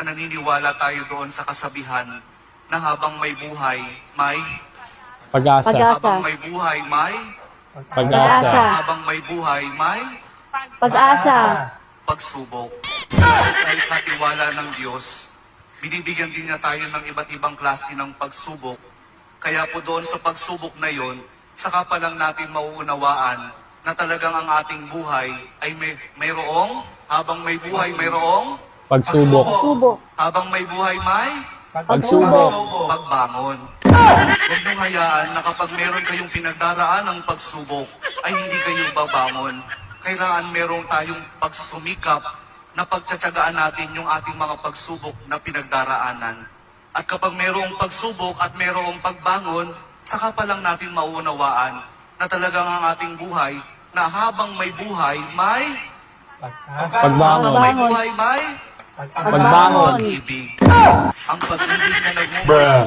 naniniwala tayo doon sa kasabihan na habang may buhay, may Pag-asa. habang may buhay, may Pag-asa. habang may buhay, may Pag-asa. pagsubok. Dahil katiwala ng Diyos, binibigyan din niya tayo ng iba't ibang klase ng pagsubok. Kaya po doon sa pagsubok na yon, saka pa lang natin mauunawaan na talagang ang ating buhay ay mayroong, habang may buhay mayroong Pagsubok. Subok. habang may buhay may Pagsubok. pagbangon. Huwag niyong hayaan na kapag meron kayong pinagdaraan ng pagsubok, ay hindi kayo babangon. Kailangan meron tayong pagsumikap na pagtsatsagaan natin yung ating mga pagsubok na pinagdaraanan. At kapag mayroong pagsubok at mayroong pagbangon, saka pa lang natin mauunawaan na talagang ang ating buhay, na habang may buhay, may habang may Pagbangon. buhay, may Pagbangon. pag-ibig. Ang pag-ibig na nagmumula Bruh.